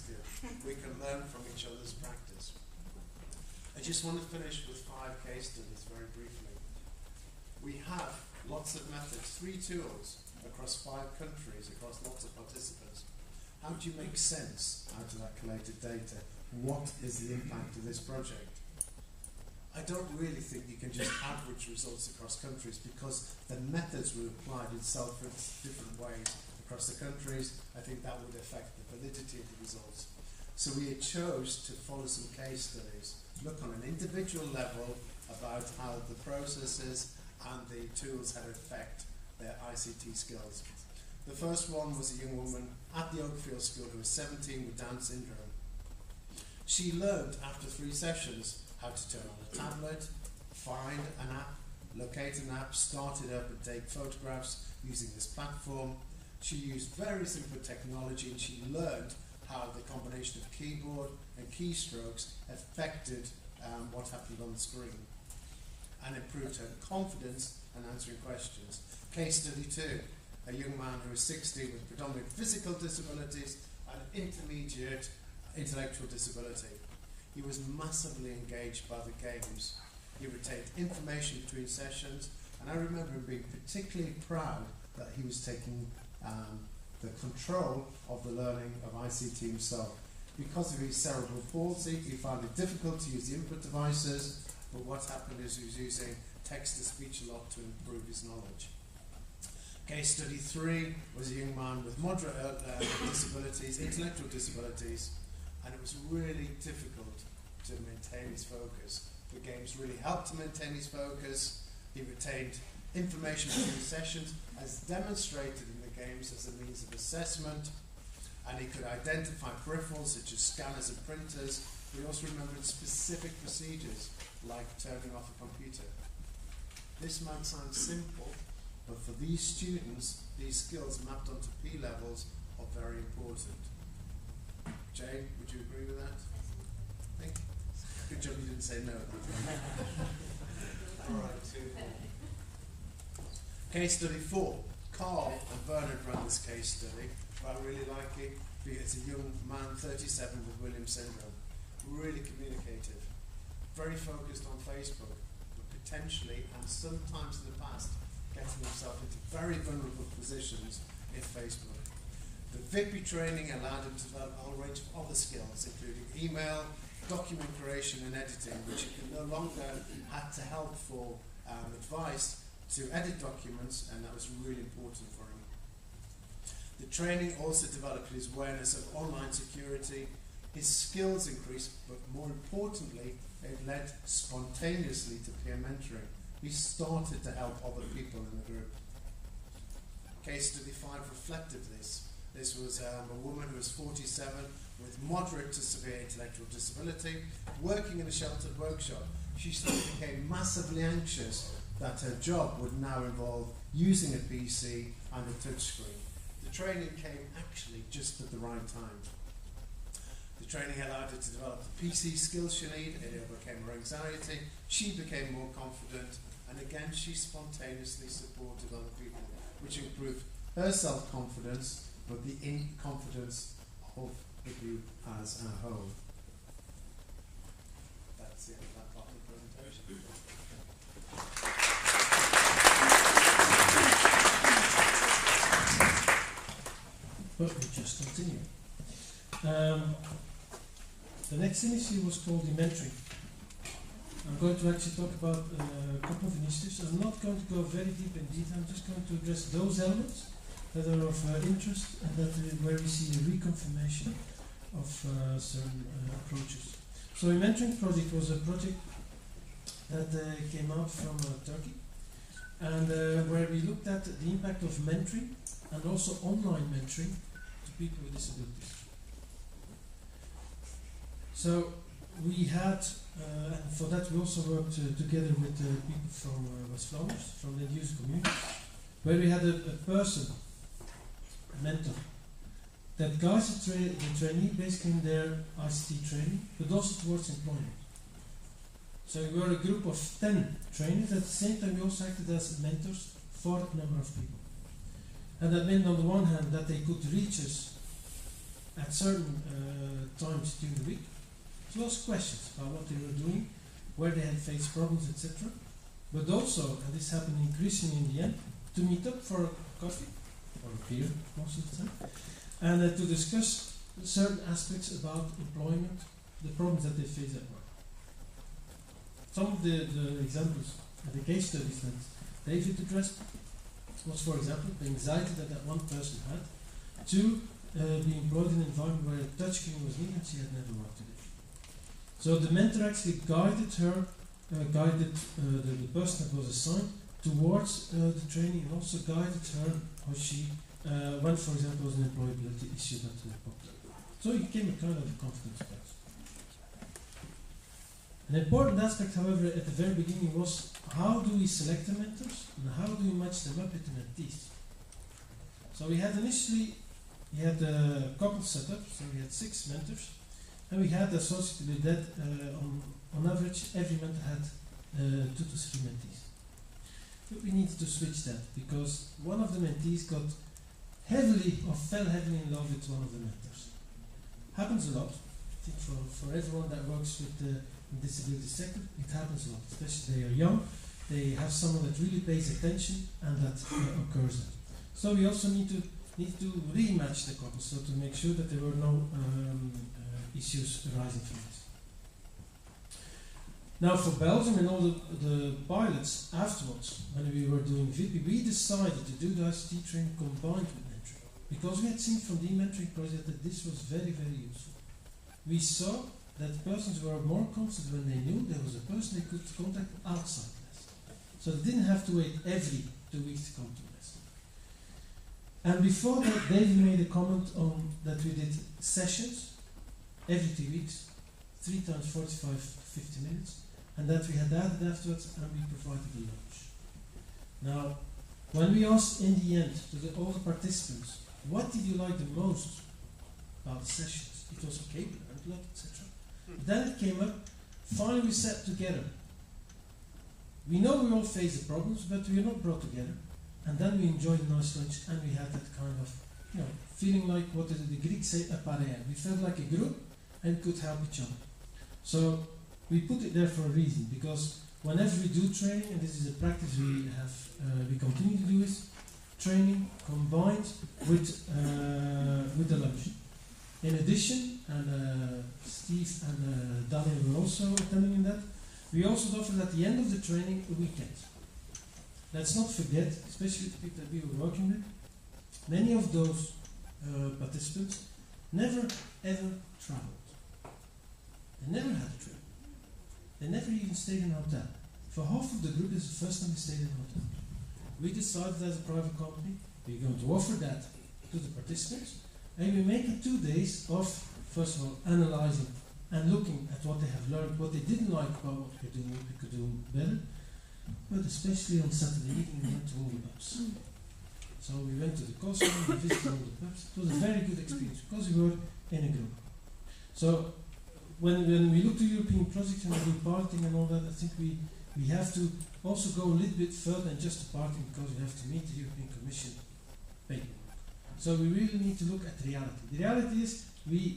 That's good. We can learn from each other's practice. I just want to finish with 5 case studies very briefly. We have lots of methods, 3 tools across 5 countries, across lots of participants. How do you make sense out of that collated data? What is the impact of this project? I don't really think you can just average results across countries because the methods were applied in different ways across the countries. I think that would affect the validity of the results. So we chose to follow some case studies, look on an individual level about how the processes and the tools had affect their ICT skills. The first one was a young woman at the Oakfield School who was 17 with Down syndrome. She learned after 3 sessions how to turn on a tablet, find an app, locate an app, start it up and take photographs using this platform. She used very simple technology and she learned how the combination of keyboard and keystrokes affected what happened on the screen and improved her confidence and answering questions. Case study 2, a young man who was 60 with predominant physical disabilities and intermediate intellectual disability. He was massively engaged by the games. He retained information between sessions, and I remember him being particularly proud that he was taking the control of the learning of ICT himself. Because of his cerebral palsy, he found it difficult to use the input devices, but what happened is he was using text-to-speech a lot to improve his knowledge. Case study 3 was a young man with moderate disabilities, intellectual disabilities, and it was really difficult to maintain his focus. The games really helped to maintain his focus. He retained information between sessions as demonstrated in the games as a means of assessment, and he could identify peripherals such as scanners and printers. He also remembered specific procedures like turning off a computer. This might sound simple, but for these students, these skills mapped onto P levels are very important. Jane, would you agree with that? Thank you. Good job you didn't say no. All right. Case study 4. Carl and Bernard ran this case study, but I really like it because it's a young man, 37, with Williams syndrome. Really communicative. Very focused on Facebook, but potentially, and sometimes in the past, getting himself into very vulnerable positions in Facebook. The VIPI training allowed him to develop a whole range of other skills, including email, document creation and editing, which he could no longer had to help for advice to edit documents, and that was really important for him. The training also developed his awareness of online security. His skills increased, but more importantly, it led spontaneously to peer mentoring. He started to help other people in the group. Case study 5 reflected this. This was a woman who was 47 with moderate to severe intellectual disability, working in a sheltered workshop. She suddenly became massively anxious that her job would now involve using a PC and a touchscreen. The training came actually just at the right time. The training allowed her to develop the PC skills she needed. It overcame her anxiety. She became more confident, and again she spontaneously supported other people, which improved her self-confidence, but the confidence of the group as a whole. That's the end of that part of the presentation. But we just continue. The next initiative was called the mentoring. I'm going to actually talk about a couple of initiatives. I'm not going to go very deep in detail. I'm just going to address those elements that are of interest and that where we see a reconfirmation of certain approaches. So the mentoring project was a project that came out from Turkey, and where we looked at the impact of mentoring and also online mentoring to people with disabilities. So we had, and for that we also worked together with people from West-Vlaams, from the user community, where we had a person, a mentor, that guides the trainee basically in their ICT training, but also towards employment. So we were a group of 10 trainers. At the same time we also acted as mentors for a number of people. And that meant on the one hand that they could reach us at certain times during the week to ask questions about what they were doing, where they had faced problems, etc. But also, and this happened increasingly in the end, to meet up for coffee, or a beer most of the time, and to discuss certain aspects about employment, the problems that they face at work. Some of the examples and the case studies that David addressed was, for example, the anxiety that one person had to be employed in an environment where a touchscreen was needed and she had never worked with it. So the mentor actually guided her, the person that was assigned towards the training, and also guided her how she when, for example, was an employability issue that popped up. So it became a kind of a confidence base. An important aspect, however, at the very beginning was how do we select the mentors and how do we match them up with the mentees. So we had initially, we had a couple set up, so we had 6 mentors, and we had associated with that, on average, every mentor had 2 to 3 mentees. But we needed to switch that because one of the mentees got heavily or fell heavily in love with one of the mentors. Happens a lot. I think for everyone that works with the disability sector, it happens a lot. Especially they are young, they have someone that really pays attention, and that occurs then. So we also need to rematch the couples, so to make sure that there were no issues arising from this. Now for Belgium and all the pilots afterwards, when we were doing VIPI, we decided to do the ICT training combined with mentoring, because we had seen from the mentoring project that this was very, very useful. We saw that persons were more confident when they knew there was a person they could contact outside the lesson. So they didn't have to wait every 2 weeks to come to the lesson. And before that, David made a comment on that we did sessions every 2 weeks, 3 times 45, 50 minutes, and that we had added afterwards, and we provided a lunch. Now, when we asked in the end to all the participants, what did you like the most about the sessions? It was okay, we learned a lot, etc. Then it came up, finally we sat together. We know we all face the problems, but we are not brought together. And then we enjoyed a nice lunch, and we had that kind of, feeling like what the Greeks say, a pareia. We felt like a group and could help each other. So we put it there for a reason, because whenever we do training, and this is a practice we have, we continue to do, is training combined with the lunch. In addition, and Steve and Daniel were also attending in that, we also offered at the end of the training a weekend. Let's not forget, especially the people that we were working with, many of those participants never ever traveled. They never had a trip. They never even stayed in a hotel. For half of the group, this is the first time they stayed in a hotel. We decided as a private company, we're going to offer that to the participants, and we make it 2 days of, first of all, analyzing and looking at what they have learned, what they didn't like about what we're doing, what we could do better. But especially on Saturday evening, we went to all the pubs. So we went to the Costco, we visited all the pubs. It was a very good experience because we were in a group. So when we look to European projects and we do parting and all that, I think we have to also go a little bit further than just the parting, because we have to meet the European Commission paperwork. So we really need to look at reality. The reality is, I'm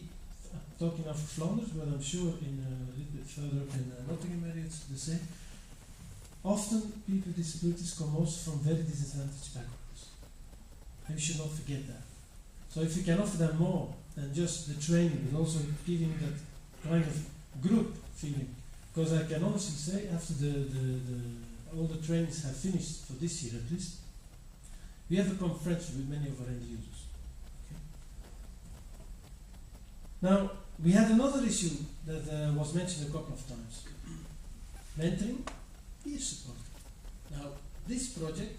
talking of Flanders, but I'm sure in a little bit further up in Nottingham area it's the same. Often people with disabilities come also from very disadvantaged backgrounds. And we should not forget that. So if we can offer them more than just the training, but also giving that kind of group feeling. Because I can honestly say, after all the trainings have finished for this year at least, we have become friends with many of our end users. Okay. Now, we had another issue that was mentioned a couple of times. Mentoring, peer support. Now, this project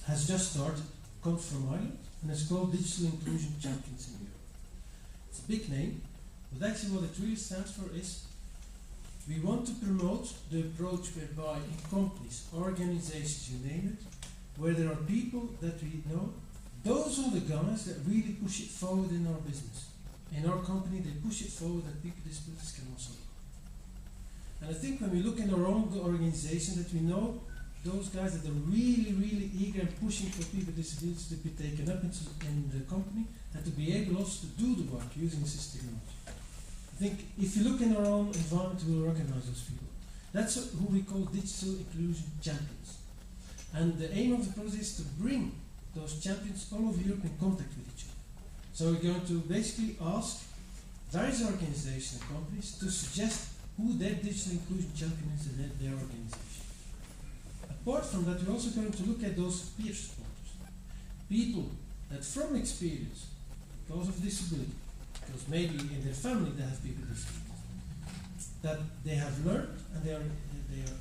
has just started, comes from Ireland, and it's called Digital Inclusion Champions in Europe. It's a big name, but actually what it really stands for is we want to promote the approach whereby in companies, organizations, you name it, where there are people that we know, those are the guys that really push it forward in our business. In our company, they push it forward that people with disabilities can also go. And I think when we look in our own organization, that we know those guys that are really, really eager and pushing for people with disabilities to be taken up in the company, and to be able also to do the work using assistive technology. think if you look in our own environment, we will recognize those people. That's who we call digital inclusion champions. And the aim of the project is to bring those champions all over Europe in contact with each other. So we're going to basically ask various organizations and companies to suggest who their digital inclusion champion is in their organization. Apart from that, we're also going to look at those peer supporters. People that from experience, because of disability, because maybe in their family they have people with disabilities, that they have learned and they are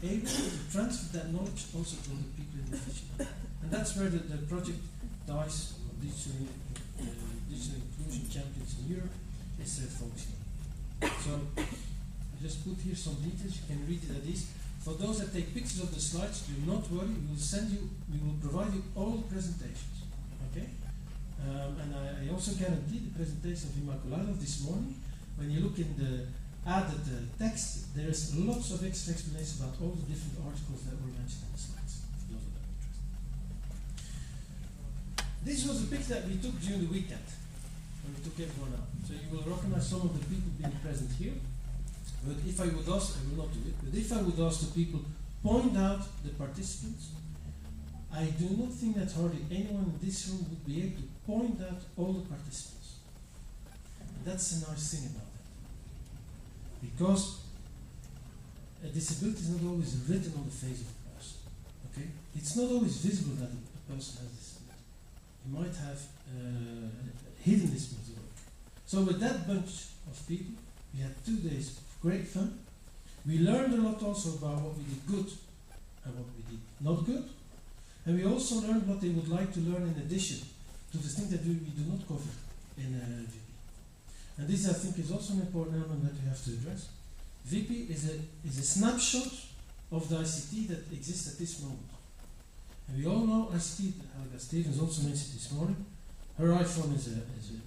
able to transfer that knowledge also to the people in the future. And that's where the project DICE, Digital Inclusion Champions in Europe, is focusing on. So I just put here some details, you can read it at least. For those that take pictures of the slides, do not worry, we will provide you all the presentations. Okay? And I also guarantee the presentation of Immaculada this morning. When you look in the added text, there is lots of extra explanation about all the different articles that were mentioned in the slides. For those of that interested. This was a picture that we took during the weekend, when we took everyone out. So you will recognize some of the people being present here. But if I would ask, I will not do it, but if I would ask the people, point out the participants, I do not think that hardly anyone in this room would be able to point out all the participants. And that's a nice thing about that. Because a disability is not always written on the face of a person. Okay? It's not always visible that a person has a disability. You might have hidden disability. So with that bunch of people, we had 2 days of great fun. We learned a lot also about what we did good and what we did not good. And we also learned what they would like to learn in addition to the things that we do not cover in ViPi. And this, I think, is also an important element that we have to address. ViPi is a snapshot of the ICT that exists at this moment. And we all know ICT, Helga Stevens also mentioned this morning, her iPhone is a 2,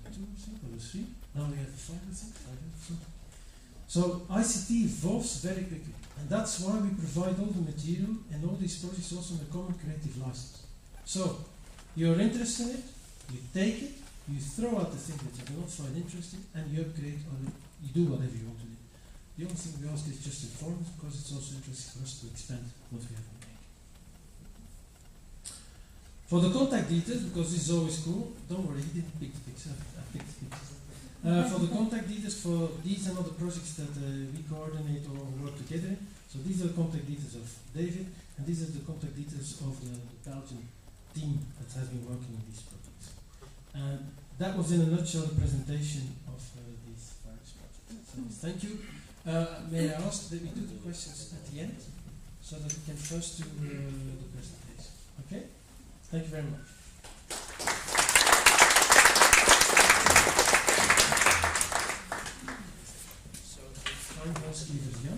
I think, or a 3. Now we have a 5, I think. So ICT evolves very quickly. And that's why we provide all the material and all these projects also in a common creative license. So, you're interested in it, you take it, you throw out the thing that you do not find interesting, and you upgrade or you do whatever you want to do. The only thing we ask is just inform us, because it's also interesting for us to expand what we have in mind. For the contact details, because this is always cool, don't worry, he didn't pick the picture, I picked the pictures. For the contact details for these and other projects that we coordinate or work together in. So these are the contact details of David, and these are the contact details of the Belgian team that has been working on these projects. And that was in a nutshell the presentation of these various projects. So thank you. May I ask that we do the questions at the end, so that we can first do the presentation. Okay? Thank you very much. Ja.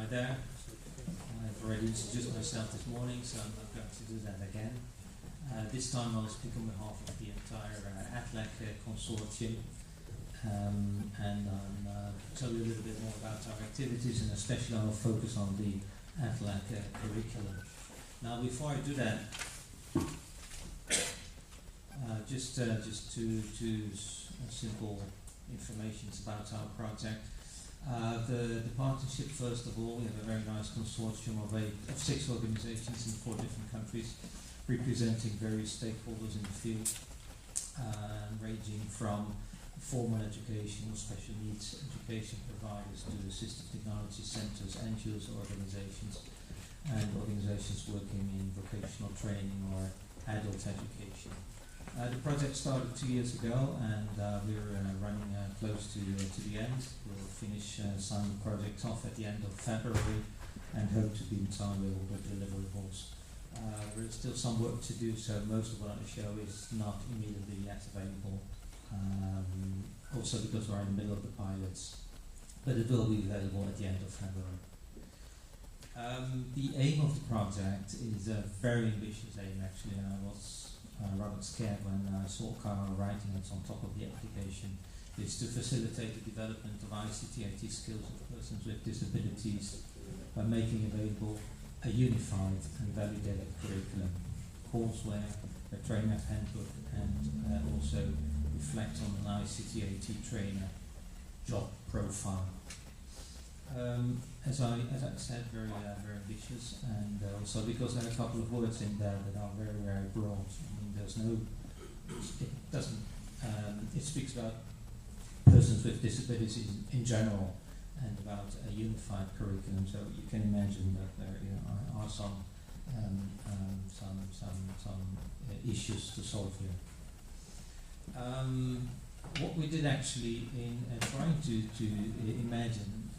There. I've already introduced myself this morning, so I'm not going to do that again. This time I'll speak on behalf of the entire ATLEC consortium, and I'll tell you a little bit more about our activities, and especially I'll focus on the ATLEC curriculum. Now, before I do that, just two simple information about our project. The partnership, first of all, we have a very nice consortium of 6 organizations in 4 different countries, representing various stakeholders in the field, ranging from formal education or special needs education providers to assistive technology centers, end-user organizations, and organizations working in vocational training or adult education. The project started 2 years ago, and we're running close to the end. We'll finish signing the project off at the end of February, and hope to be in time with all the deliverables. There's still some work to do, so most of what I show is not immediately yet available also because we're in the middle of the pilots, but it will be available at the end of February. The aim of the project is a very ambitious aim actually. I was rather scared when I saw Carl writing it on top of the application. It's to facilitate the development of ICT AT skills of persons with disabilities by making available a unified and validated curriculum, courseware, a trainer handbook, and also reflect on an ICT AT trainer job profile. As I said, very ambitious, and also because there are a couple of words in there that are very broad. I mean, it speaks about persons with disabilities in general and about a unified curriculum. So you can imagine that there are some issues to solve here. What we did actually in trying to imagine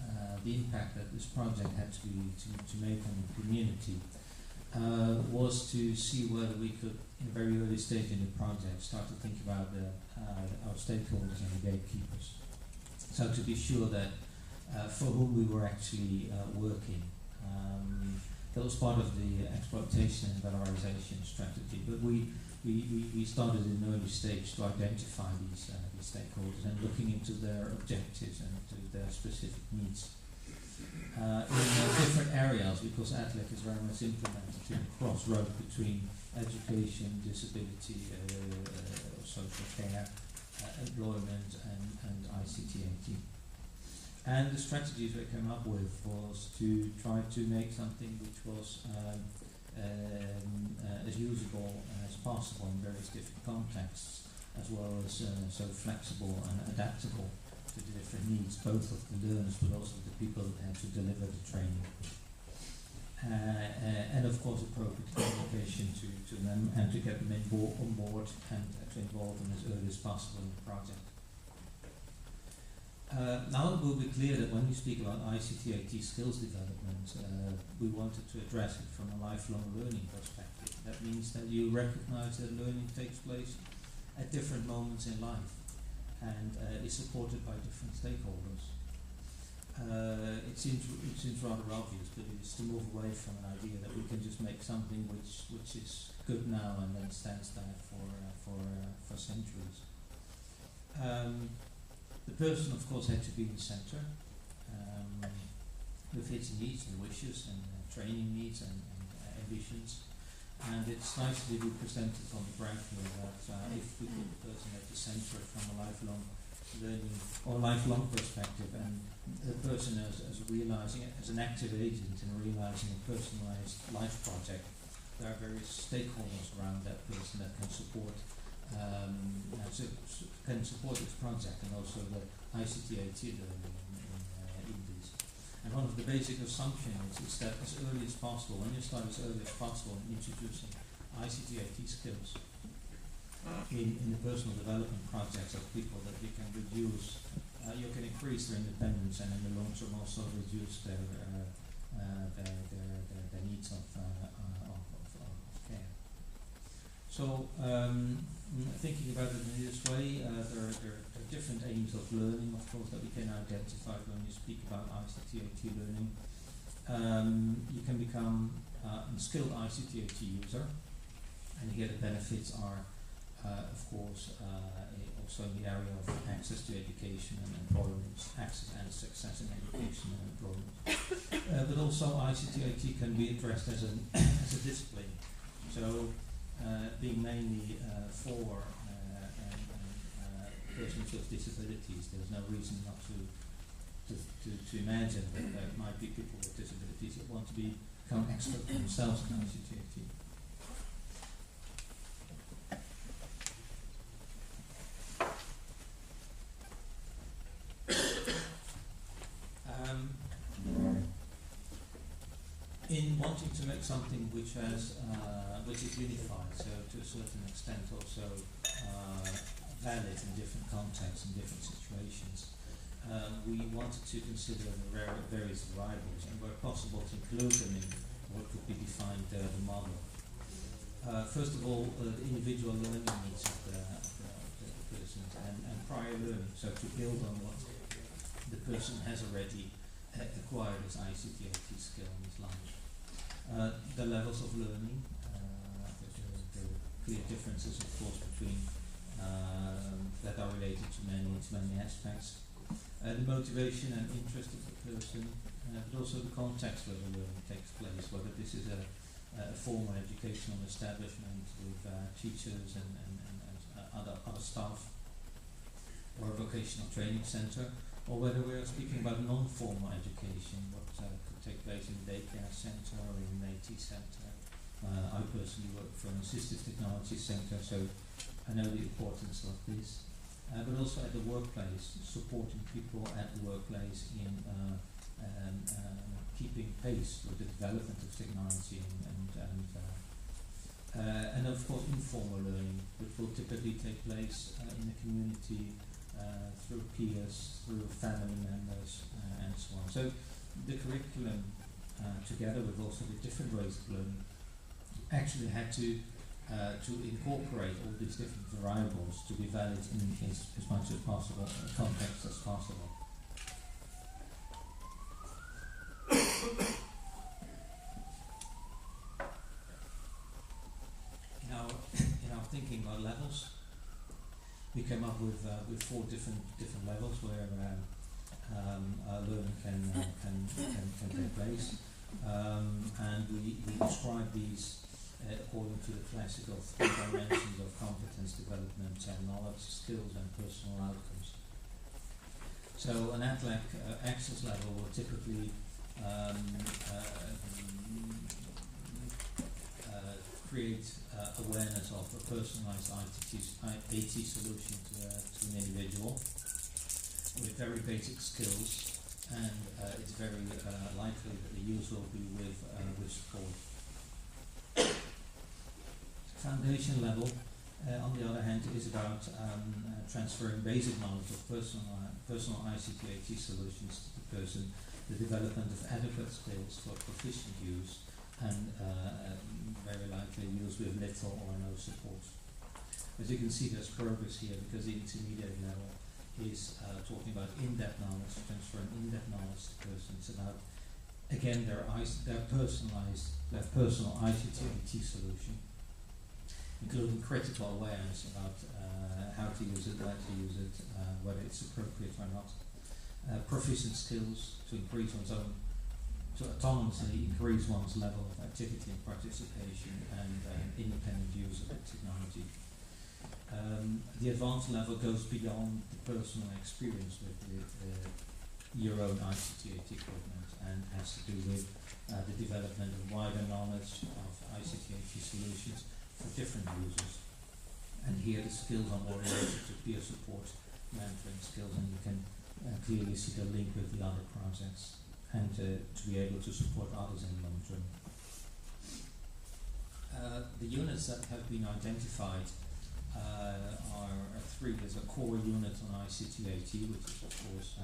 the impact that this project had to make on the community was to see whether we could, in a very early stage in the project, start to think about our stakeholders and the gatekeepers. So to be sure that for whom we were actually working. That was part of the exploitation and valorization strategy, but we started in an early stage to identify these stakeholders and looking into their objectives and to their specific needs. In different areas, because ATLEC is very much implemented in a crossroad between education, disability, social care, employment, and ICT AT. And the strategies we came up with was to try to make something which was as usable as possible in various different contexts, as well as so flexible and adaptable to the different needs, both of the learners but also the people that had to deliver the training. And of course appropriate communication to them and to get them on board and to involve them as early as possible in the project. Now it will be clear that when we speak about ICT AT skills development, we wanted to address it from a lifelong learning perspective. That means that you recognize that learning takes place at different moments in life and is supported by different stakeholders. It seems rather obvious, but it is to move away from an idea that we can just make something which is good now and then stands there for centuries. The person, of course, had to be in the centre with his needs and wishes and training needs and ambitions. And it's nicely represented on the graph here that if we put the person at the centre from a lifelong learning or lifelong perspective, and the person as realising it as an active agent in realising a personalised life project, there are various stakeholders around that person that can support this project, and also the ICT AT learning in this. And one of the basic assumptions is that as early as possible, when you start as early as possible in introducing ICT AT skills in the personal development projects of people, that you can reduce, you can increase their independence and in the long term also reduce their needs of care. So thinking about it in this way, there are different aims of learning, of course, that we can identify when you speak about ICT AT learning. You can become a skilled ICT AT user, and here the benefits are, of course, also in the area of access to education and employment, access and success in education and employment. But also ICT AT can be addressed as a discipline. So being mainly for persons with disabilities, there's no reason not to imagine that there might be people with disabilities that want to become expert themselves in ICT AT. In wanting to make something which is unified, so to a certain extent also valid in different contexts and different situations, we wanted to consider the various variables and where possible to include them in what could be defined the model. First of all, the individual learning needs of the persons, prior learning, so to build on what the person has already acquired as ICT AT skill in his life. The levels of learning, there are clear differences, of course, between that are related to many aspects. The motivation and interest of the person, but also the context where the learning takes place, whether this is a formal educational establishment with teachers and other staff, or a vocational training centre, or whether we are speaking about non-formal education, what could take place in a daycare centre or in an AT centre. I personally work for an Assistive Technologies centre, so I know the importance of this. But also at the workplace, supporting people at the workplace in keeping pace with the development of technology and of course informal learning, which will typically take place in the community through peers, through family members, and so on. So the curriculum, together with also the different ways of learning, actually had to incorporate all these different variables to be valid in as much as possible, context as possible. In our thinking about levels, we came up with 4 different levels where learning can take place, and we describe these according to the classical 3 dimensions of competence development and knowledge, skills, and personal outcomes. So an ATLEC access level will typically create awareness of a personalized AT solution to an individual with very basic skills, and it's very likely that the use will be with support. Foundation level, on the other hand, is about transferring basic knowledge of personal ICT AT solutions to the person, the development of adequate skills for proficient use, and very likely use with little or no support. As you can see, there's progress here because the intermediate level is talking about in-depth knowledge, transferring in-depth knowledge to persons about, again, their personal ICT AT solution, including critical awareness about how to use it, where to use it, whether it's appropriate or not. Proficient skills to increase one's own, to autonomously increase one's level of activity and participation and independent use of the technology. The advanced level goes beyond the personal experience with your own ICT AT equipment and has to do with the development of wider knowledge of ICT AT solutions for different users. And here the skills are more related to peer support, mentoring skills, and you can clearly see the link with the other projects, and to be able to support others in the long term. The units that have been identified are 3. There's a core unit on ICT AT, which is of course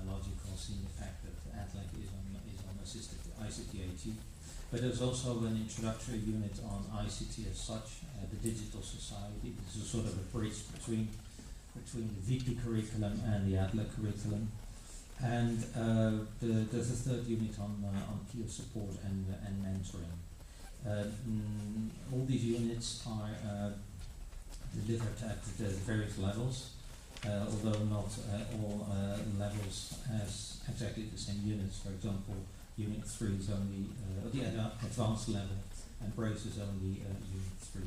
logical, seeing the fact that ATLEC is on assisted ICT AT. But there's also an introductory unit on ICT as such, the digital society. This is sort of a bridge between the ViPi curriculum and the ATLEC curriculum. And there's a 3rd unit on peer support and mentoring. All these units are delivered at the various levels, although not all levels has exactly the same units. For example, Unit 3 is only the advanced level, and Brace is only Unit 3.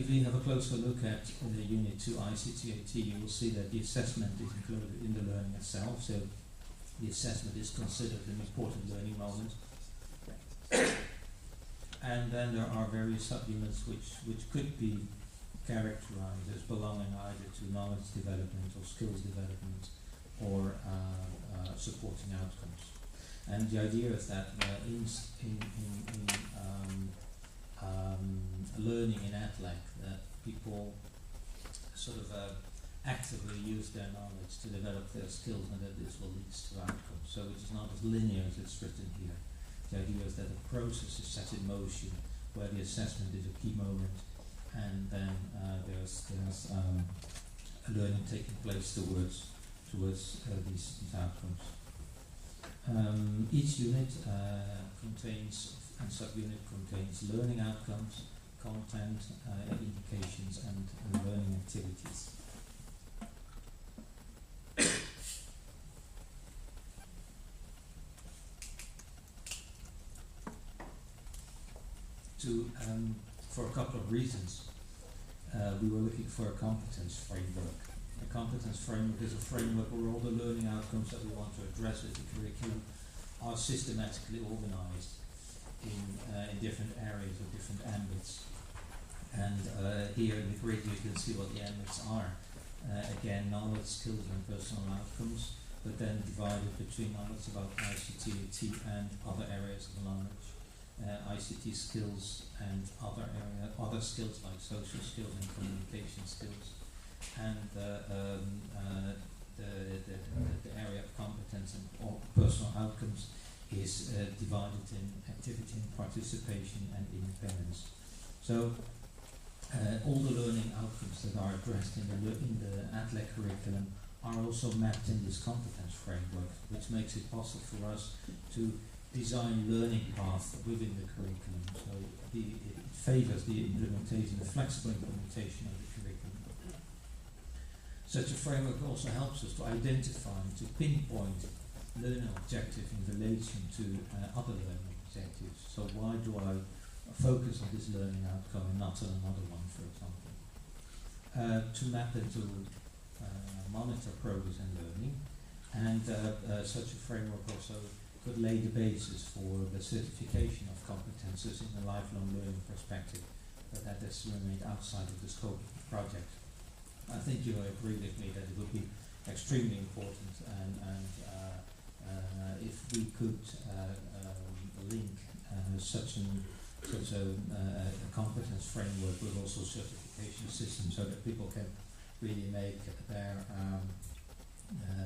If we have a closer look at the Unit 2 ICT AT, you will see that the assessment is included in the learning itself, so the assessment is considered an important learning moment. And then there are various subunits which could be characterized as belonging either to knowledge development or skills development or supporting outcomes. And the idea is that in learning in ATLEC, that people sort of actively use their knowledge to develop their skills, and that this will lead to outcomes. So it is not as linear as it's written here. The idea is that the process is set in motion, where the assessment is a key moment, and then there's learning taking place towards these outcomes. Each unit contains and subunit contains learning outcomes, content, indications, and learning activities. For a couple of reasons, we were looking for a competence framework. A competence framework is a framework where all the learning outcomes that we want to address with the curriculum are systematically organized in different areas or different ambits. And here in the grid you can see what the ambits are. Again, knowledge, skills and personal outcomes, but then divided between knowledge about ICT, AT and other areas of knowledge. ICT skills and other skills like social skills and communication skills, and the area of competence and or personal outcomes is divided in activity and participation and independence. So all the learning outcomes that are addressed in the ATLEC curriculum are also mapped in this competence framework, which makes it possible for us to design learning path within the curriculum. So it favors the implementation, the flexible implementation of the curriculum. Such a framework also helps us to identify and to pinpoint learning objective in relation to other learning objectives. So why do I focus on this learning outcome and not on another one, for example? To map and to monitor progress and learning, and such a framework also could lay the basis for the certification of competences in a lifelong learning perspective, but that has remained outside of the scope of the project. I think you agree with me that it would be extremely important, and if we could link such a competence framework with also certification systems, so that people can really make their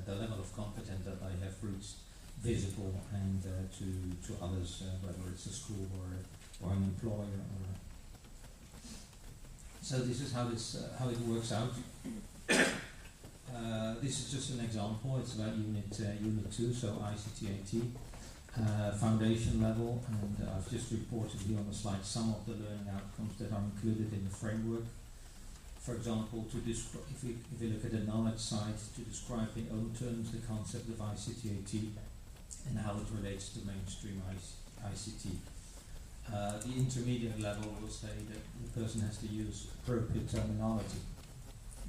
the level of competence that they have reached visible and to others, whether it's a school or an employer. So this is how it works out. This is just an example. It's about unit 2, so ICT AT, foundation level, and I've just reported here on the slide some of the learning outcomes that are included in the framework. For example, if we look at the knowledge side, to describe in own terms the concept of ICT AT and how it relates to mainstream ICT. The intermediate level will say that the person has to use appropriate terminology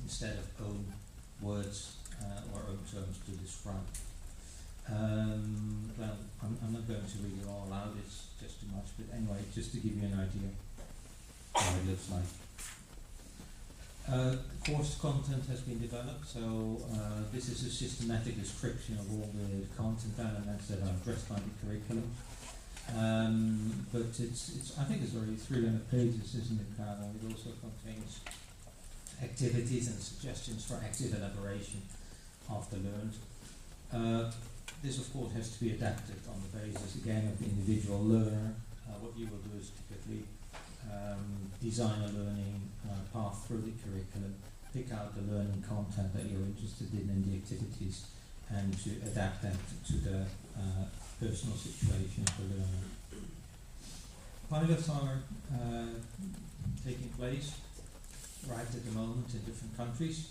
instead of own words or own terms to describe. Well, I'm not going to read it all out, it's just too much, but anyway, just to give you an idea how it looks like. Course content has been developed, so this is a systematic description of all the content elements that are addressed by the curriculum. But I think it's already 300 pages, isn't it, Carlo? It also contains activities and suggestions for active elaboration of the learned. This, of course, has to be adapted on the basis, again, of the individual learner. What you will do is typically design a learning path through the curriculum, pick out the learning content that you're interested in and the activities, and to adapt that to the personal situation of the learner. Pilots are taking place right at the moment in different countries.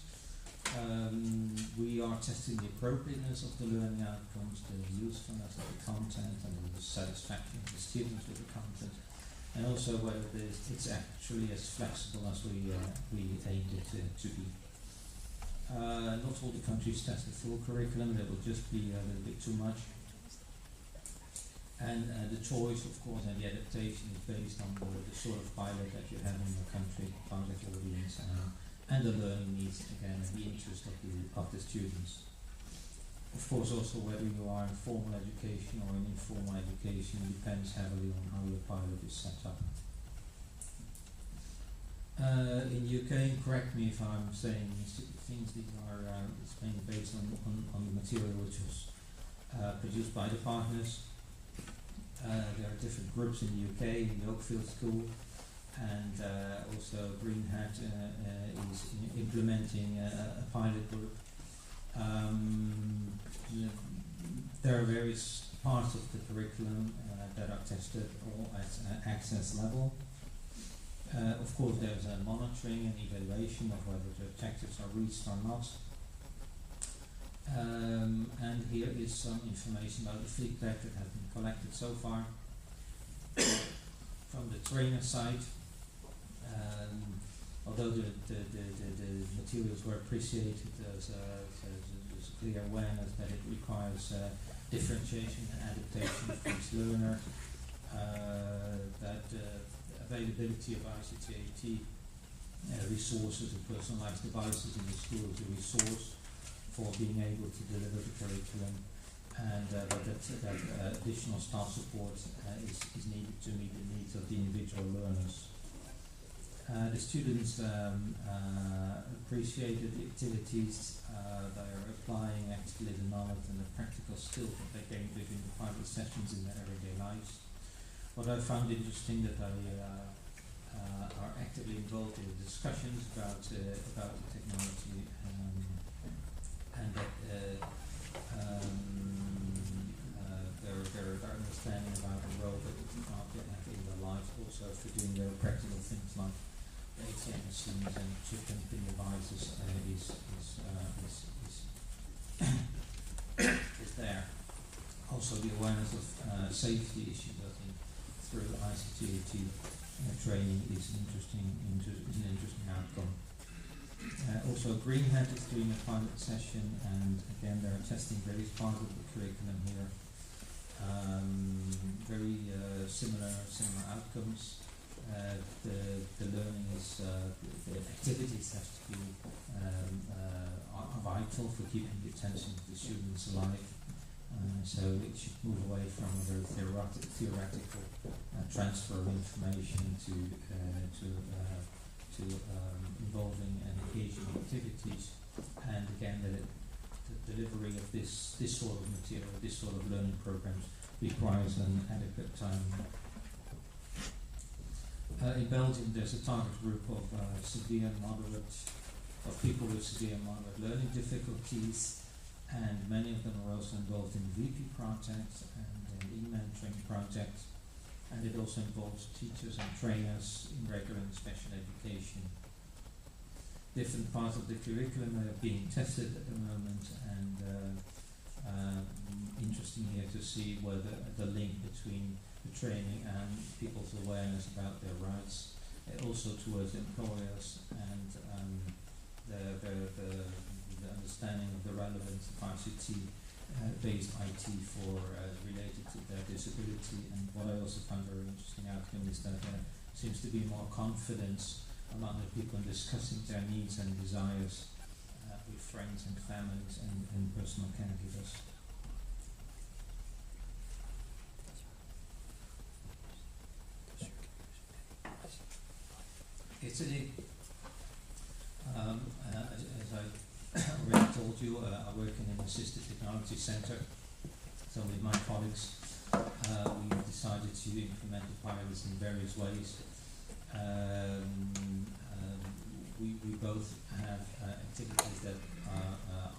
We are testing the appropriateness of the learning outcomes, the usefulness of the content, and the satisfaction of the students with the content, and also whether it's actually as flexible as we aimed it to be. Not all the countries test the full curriculum, that will just be a little bit too much. And the choice, of course, and the adaptation is based on the sort of pilot that you have in your country, target audience, and the learning needs, again, and the interest of the students. Of course, also whether you are in formal education or in informal education depends heavily on how your pilot is set up. In UK, correct me if I'm saying things, these are it's mainly based on the material which was produced by the partners. There are different groups in the UK, in the Oakfield School, and also Green Hat is implementing a pilot group. There are various parts of the curriculum that are tested all at access level. Of course, there's a monitoring and evaluation of whether the objectives are reached or not. And here is some information about the feedback that has been collected so far from the trainer side. Although the materials were appreciated, there's a clear awareness that it requires differentiation and adaptation for each learner, that availability of ICT AT resources and personalized devices in the school is a resource for being able to deliver the curriculum, and but that additional staff support is needed to meet the needs of the individual learners. The students appreciated the activities. They are applying actively the knowledge and the practical skills that they gained within the private sessions in their everyday lives. What I found interesting that they are actively involved in discussions about the technology, and that their understanding about the role that it can have in their lives, also for doing very practical things like ATM machines and chip and pin devices is there. Also, the awareness of safety issues, I think, through ICT training is an interesting outcome. Also, Green Hat is doing a pilot session, and again, they're testing various parts of the curriculum here. Very similar outcomes. The learning is the activities have to be are vital for keeping the attention of the students alive. So it should move away from a very theoretical transfer of information to involving and engaging activities, and again the delivery of this sort of material, this sort of learning programs requires an adequate time. In Belgium, there's a target group of people with severe and moderate learning difficulties, and many of them are also involved in ViPi projects and e-mentoring projects, and it also involves teachers and trainers in regular and special education. Different parts of the curriculum are being tested at the moment, and interesting here to see whether the link between the training and people's awareness about their rights, also towards employers, and the understanding of the relevance of ICT-based IT for related to their disability. And what I also found very interesting outcome is that there seems to be more confidence among the people in discussing their needs and desires with friends and families and personal caregivers. Italy, as I already told you, I work in an Assistive Technologies Center. So with my colleagues, we decided to implement the pilots in various ways. We both have activities that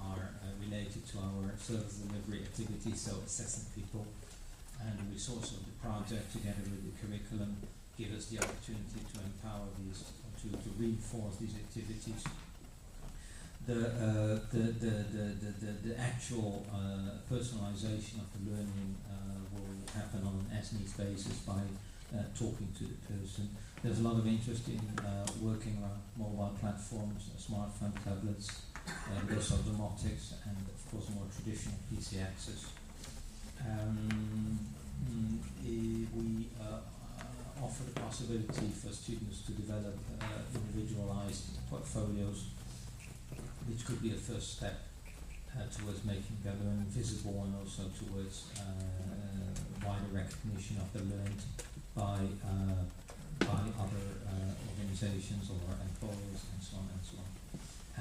are related to our service delivery activities, so assessing people, and the resource of the project together with the curriculum give us the opportunity to empower these, to reinforce these activities. The actual personalization of the learning will happen on an as-needs basis by talking to the person. There's a lot of interest in working around mobile platforms, smartphone, tablets, but also domotics, and of course more traditional PC access. We offer the possibility for students to develop individualized portfolios, which could be a first step towards making their learning visible, and also towards wider recognition of the learned by other organizations or employers, and so on and so on.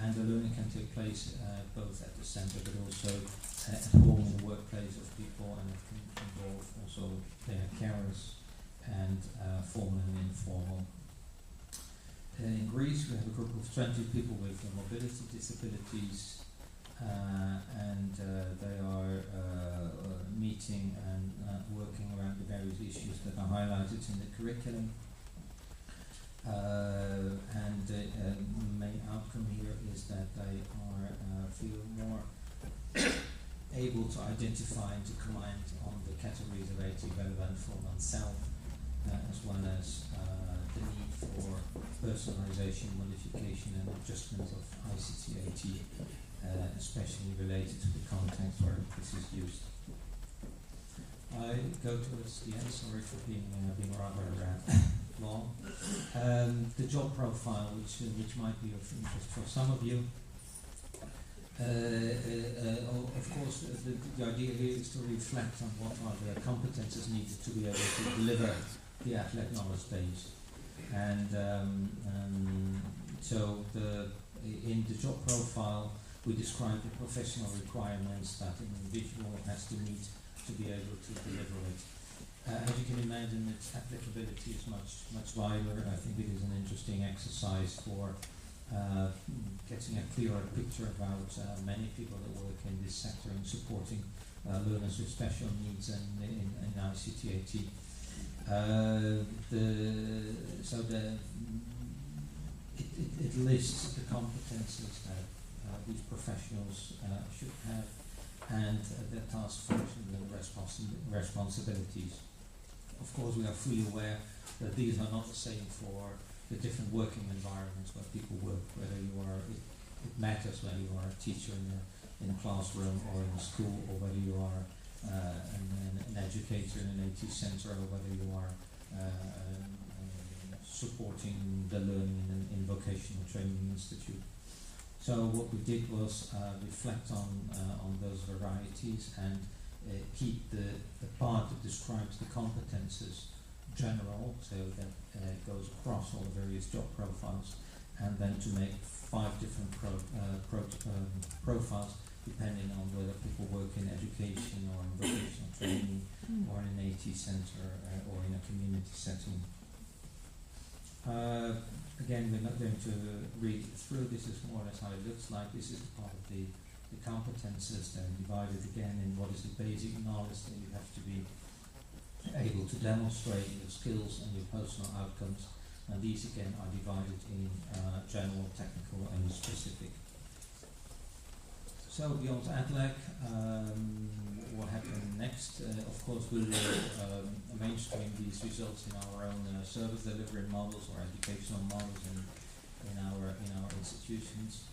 And the learning can take place both at the center, but also at home, in the workplace of people, and it can involve also their carers and formal and informal. In Greece, we have a group of 20 people with mobility disabilities, and they are meeting and working around the various issues that are highlighted in the curriculum. And the main outcome here is that they are feel more able to identify and to comment on the categories of AT relevant for oneself, as well as the need for personalization, modification and adjustment of ICT AT, especially related to the context where this is used. I go towards the end, sorry for being rather long. The job profile, which might be of interest for some of you. Of course, the idea here is to reflect on what are the competences needed to be able to deliver the ATLEC knowledge base. And so in the job profile, we describe the professional requirements that an individual has to meet to be able to deliver it. As you can imagine, its applicability is much wider. I think it is an interesting exercise for getting a clearer picture about many people that work in this sector in supporting learners with special needs and in ICT AT. It lists the competences that these professionals should have and their task functions and responsibilities. Of course, we are fully aware that these are not the same for the different working environments where people work, whether you are, it matters whether you are a teacher in a classroom or in a school, or whether you are an educator in an AT center, or whether you are supporting the learning in a vocational training institute. So what we did was reflect on those varieties and keep the part that describes the competences general, so that goes across all the various job profiles, and then to make 5 different profiles depending on whether people work in education or in vocational training or in an AT center or in a community setting. Again, we're not going to read through. This is more or less how it looks like. This is part of the competences, then divided again in what is the basic knowledge that you have to be able to demonstrate your skills and your personal outcomes, and these again are divided in general, technical and specific. So beyond ATLEC, what happened next? Of course, we will mainstream these results in our own service delivery models or educational models in our institutions.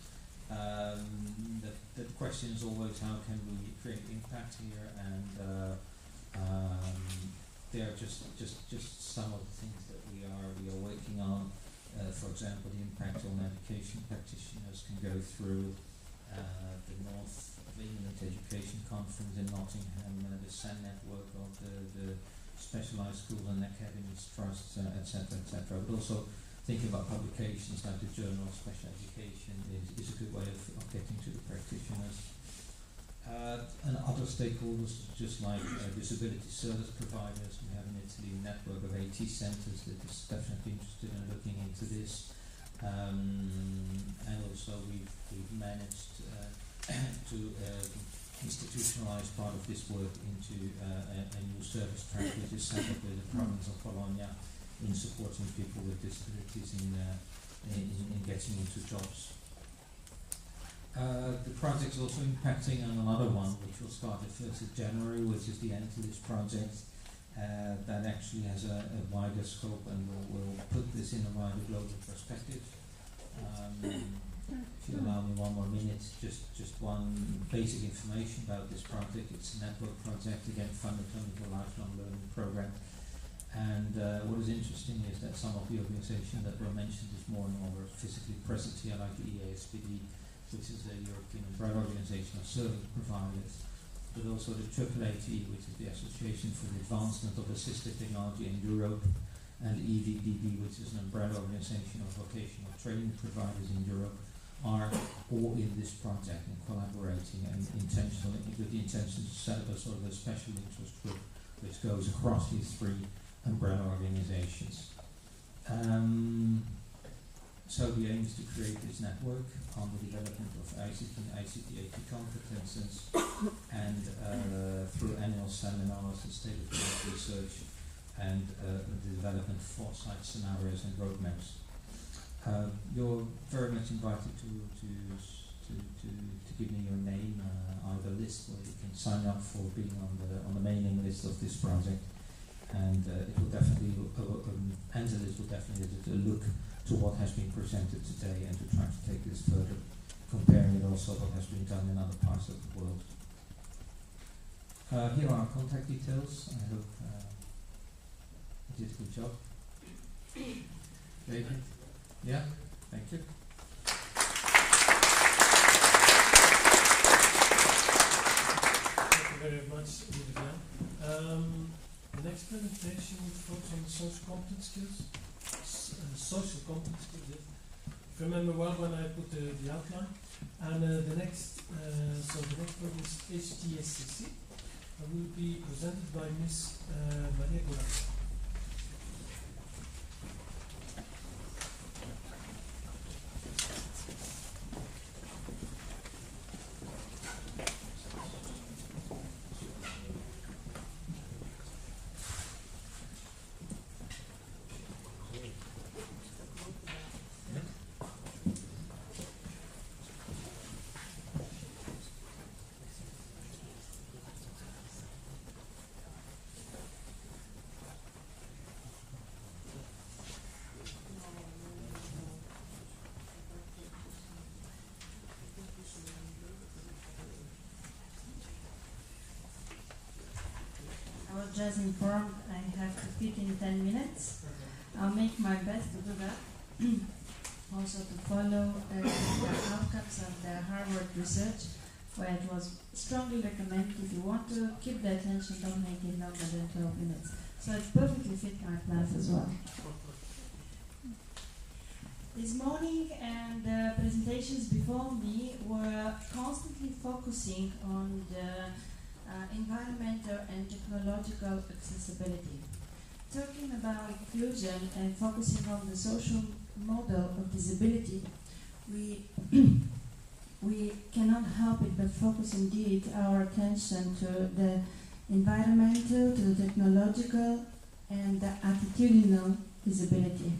The question is always how can we create impact here, and they are just some of the things that we are working on. For example, the impact on education practitioners can go through the North of England Education Conference in Nottingham, the SEN network of the Specialised Schools and Academies Trusts, etc., etc. But also thinking about publications like the Journal of Special Education is a good way of getting to the practitioners. And other stakeholders, just like disability service providers. We have in Italy a network of AT centres that is definitely interested in looking into this. And also we've managed to institutionalize part of this work into a new service track which is set up with the province of Bologna in supporting people with disabilities in getting into jobs. The project is also impacting on another one which will start the 1st of January, which is the end to this project. That actually has a wider scope, and we'll put this in a wider global perspective. If you allow me one more minute, just one basic information about this project. It's a network project, again funded under the Lifelong Learning Programme. And what is interesting is that some of the organisations that were mentioned this morning were physically present here, like the EASPD, which is the European Umbrella Organisation of Service Providers, but also the AAAT, which is the Association for the Advancement of Assistive Technology in Europe, and EVBB, which is an umbrella organisation of vocational training providers in Europe, are all in this project and collaborating and intentionally with the intention to set up a sort of a special interest group which goes across these 3 umbrella organisations. So the aim is to create this network on the development of ICT and AT competences and through annual seminars and state-of-the-art research and the development of foresight scenarios and roadmaps. You're very much invited to give me your name. I have a list where you can sign up for being on the mailing list of this project, and it will definitely Angelis will definitely look to what has been presented today and to try to take this further, comparing it also what has been done in other parts of the world. Here are our contact details. I hope you did a good job. David? Yeah? Thank you. Thank you very much, Vlaams. The next presentation will focus on social competence skills. Social competence skills. If you remember well when I put the outline. And the next one is HTSCC. And will be presented by Ms. Maria Goulart. Just informed I have to speak in 10 minutes. I'll make my best to do that. Also to follow the outcomes of the Harvard research, where it was strongly recommended if you want to keep the attention, don't make it longer than 12 minutes. So it perfectly fit my plans as well. This morning and the presentations before me were constantly focusing on the environmental and technological accessibility. Talking about inclusion and focusing on the social model of disability, we cannot help it but focus indeed our attention to the environmental, to the technological, and the attitudinal disability.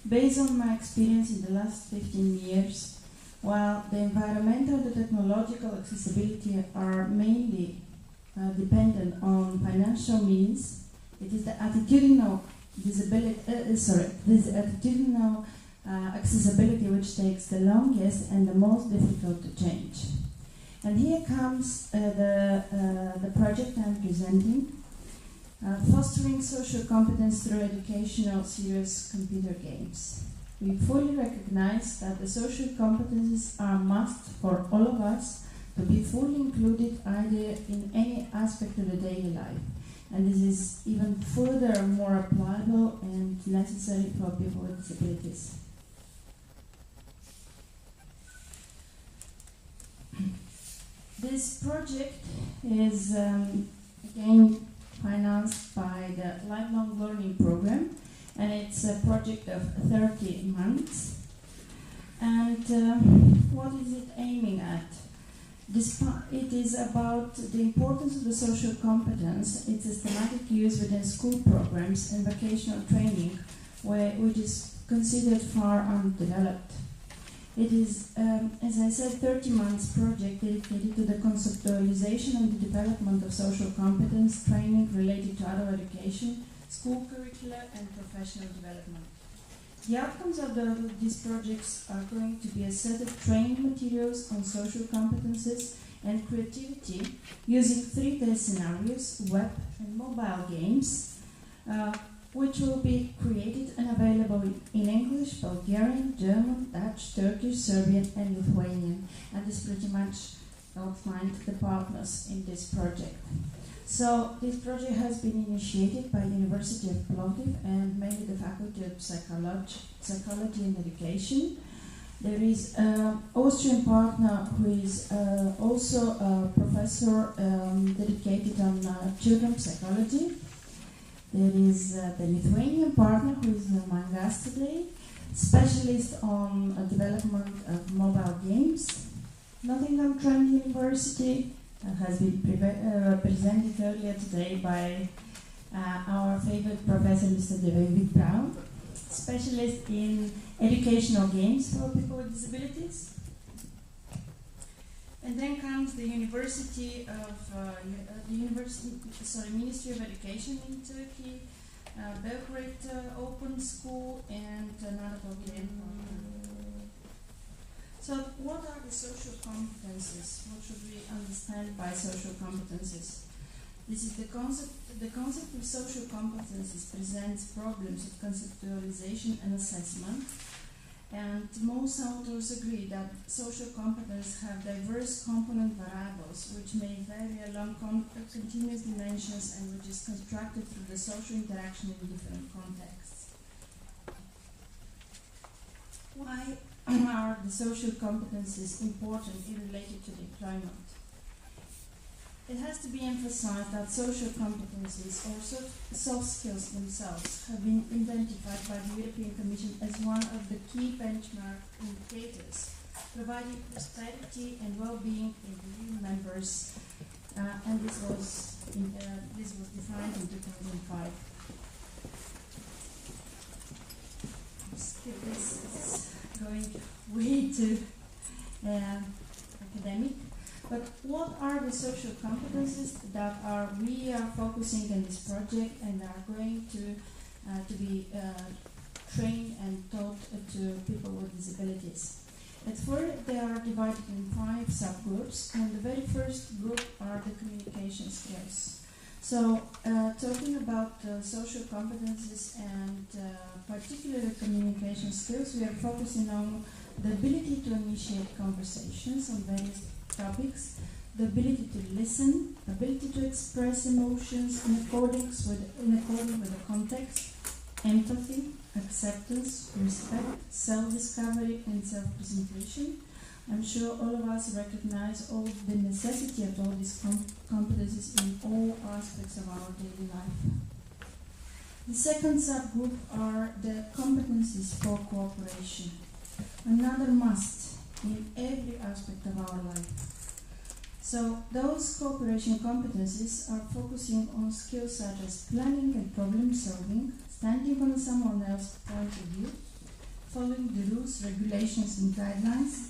Based on my experience in the last 15 years, while the environmental and the technological accessibility are mainly dependent on financial means, it is the attitudinal accessibility which takes the longest and the most difficult to change. And here comes the project I'm presenting, fostering social competence through educational serious computer games. We fully recognize that the social competences are must for all of us to be fully included either in any aspect of the daily life. And this is even further more applicable and necessary for people with disabilities. This project is again financed by the Lifelong Learning Program, and it's a project of 30 months. And what is it aiming at? It is about the importance of the social competence, its systematic use within school programs and vocational training, which is considered far undeveloped. It is, as I said, 30 months project dedicated to the conceptualization and the development of social competence training related to adult education, school curricula, and professional development. The outcomes of these projects are going to be a set of training materials on social competences and creativity using 3D scenarios, web and mobile games, which will be created and available in English, Bulgarian, German, Dutch, Turkish, Serbian and Lithuanian. And this pretty much outlined the partners in this project. So this project has been initiated by the University of Plovdiv and mainly the Faculty of Psychology and Education. There is an Austrian partner who is also a professor dedicated on children's psychology. There is the Lithuanian partner who is my guest today, specialist on development of mobile games. Nottingham Trent University has been presented earlier today by our favorite professor, Mr. David Brown, specialist in educational games for people with disabilities. And then comes the Ministry of Education in Turkey, Belgrade Open School, and Anadolu. So, what are the social competences? What should we understand by social competences? This is the concept. The concept of social competences presents problems of conceptualization and assessment. And most authors agree that social competence have diverse component variables which may vary along continuous dimensions and which is constructed through the social interaction in different contexts. Why are the social competences important in related to the employment? It has to be emphasized that social competencies or soft skills themselves have been identified by the European Commission as one of the key benchmark indicators, providing prosperity and well-being in EU members, and this was defined in 2005. Skip this is going way too academic. But what are the social competences that we are focusing in this project and are going to be trained and taught to people with disabilities? At first, they are divided in 5 subgroups, and the very first group are the communication skills. So, talking about social competences and particularly communication skills, we are focusing on the ability to initiate conversations on various topics, the ability to listen, ability to express emotions in accordance with the context, empathy, acceptance, respect, self-discovery, and self-presentation. I'm sure all of us recognize all the necessity of all these competencies in all aspects of our daily life. The second subgroup are the competencies for cooperation, another must in every aspect of our life. So those cooperation competencies are focusing on skills such as planning and problem solving, standing on someone else's point of view, following the rules, regulations and guidelines,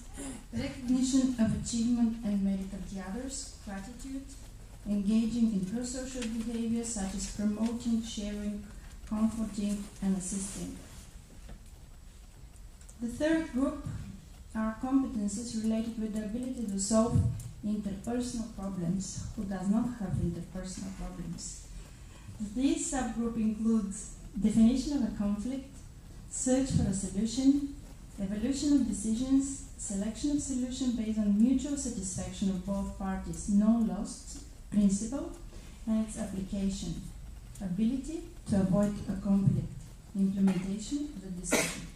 recognition of achievement and merit of the others, gratitude, engaging in pro-social behavior such as promoting, sharing, comforting and assisting. The third group are competencies related with the ability to solve interpersonal problems. Who does not have interpersonal problems? This subgroup includes definition of a conflict, search for a solution, evaluation of decisions, selection of solution based on mutual satisfaction of both parties, no loss principle, and its application, ability to avoid a conflict, implementation of the decision.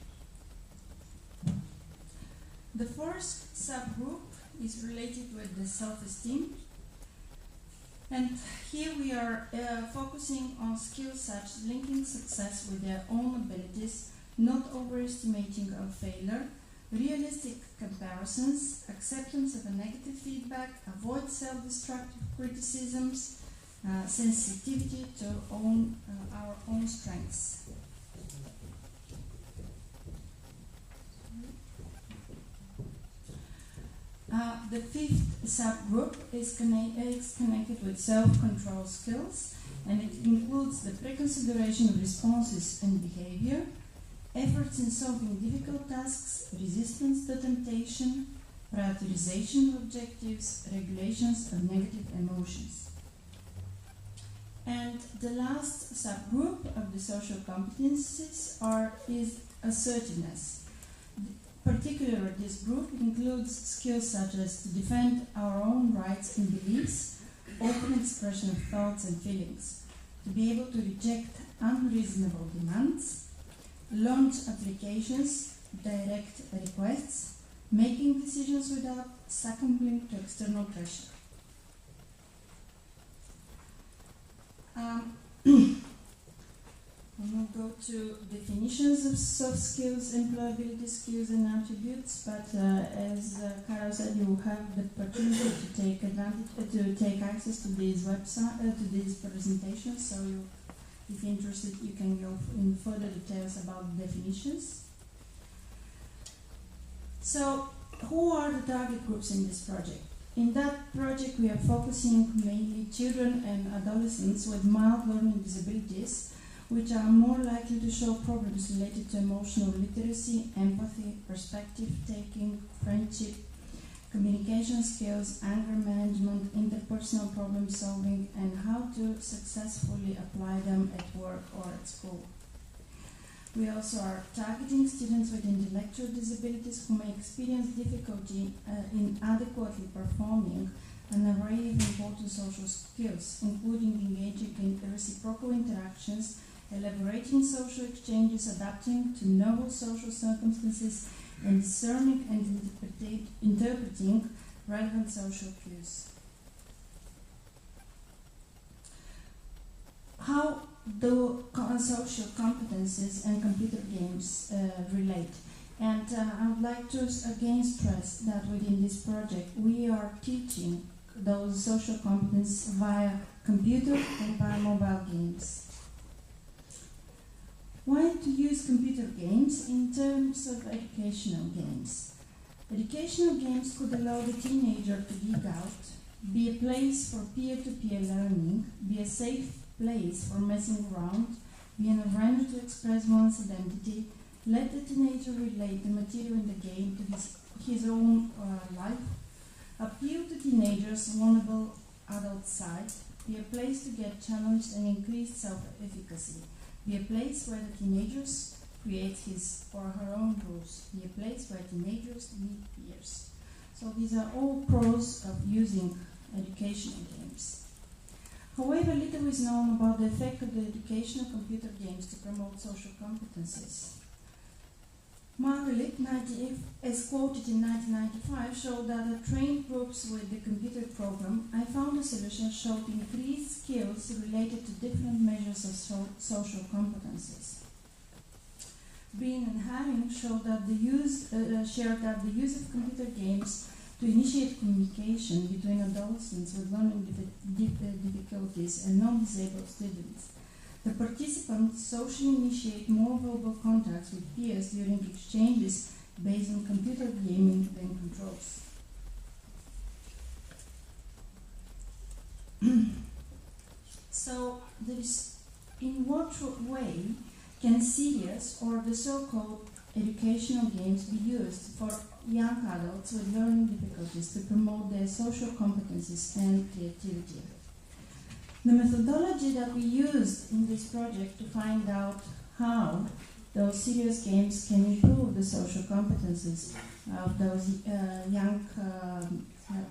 The first subgroup is related with the self-esteem, and here we are focusing on skills such as linking success with their own abilities, not overestimating of failure, realistic comparisons, acceptance of a negative feedback, avoid self-destructive criticisms, sensitivity to our own strengths. The fifth subgroup is connected with self-control skills, and it includes the preconsideration of responses and behavior, efforts in solving difficult tasks, resistance to temptation, prioritization of objectives, regulations of negative emotions. And the last subgroup of the social competencies is assertiveness. Particularly, this group includes skills such as to defend our own rights and beliefs, open expression of thoughts and feelings, to be able to reject unreasonable demands, launch applications, direct requests, making decisions without succumbing to external pressure. will go to definitions of soft skills, employability skills, and attributes. But as Carol said, you have the opportunity to take advantage, to take access to these website, to these presentations. So, if you're interested, you can go in further details about the definitions. So, who are the target groups in this project? In that project, we are focusing mainly children and adolescents with mild learning disabilities, which are more likely to show problems related to emotional literacy, empathy, perspective taking, friendship, communication skills, anger management, interpersonal problem solving, and how to successfully apply them at work or at school. We also are targeting students with intellectual disabilities who may experience difficulty in adequately performing an array of important social skills, including engaging in reciprocal interactions, elaborating social exchanges, adapting to novel social circumstances, and discerning and interpreting relevant social cues. How do social competences and computer games relate? And I would like to again stress that within this project we are teaching those social competences via computer and via mobile games. Why to use computer games in terms of educational games? Educational games could allow the teenager to geek out, be a place for peer-to-peer learning, be a safe place for messing around, be an arena to express one's identity, let the teenager relate the material in the game to his own life, appeal to teenagers' vulnerable adult side, be a place to get challenged and increase self-efficacy, be a place where the teenagers create his or her own rules, be a place where teenagers meet peers. So these are all pros of using educational games. However, little is known about the effect of the educational computer games to promote social competences. Margalit, as quoted in 1995, showed that the trained groups with the computer program, I found a solution showed increased skills related to different measures of social competences. Bean and Haring showed that shared that the use of computer games to initiate communication between adolescents with learning difficulties and non-disabled students. The participants socially initiate more verbal contacts with peers during exchanges based on computer gaming than controls. So, in what way can serious or the so-called educational games be used for young adults with learning difficulties to promote their social competencies and creativity? The methodology that we used in this project to find out how those serious games can improve the social competencies of those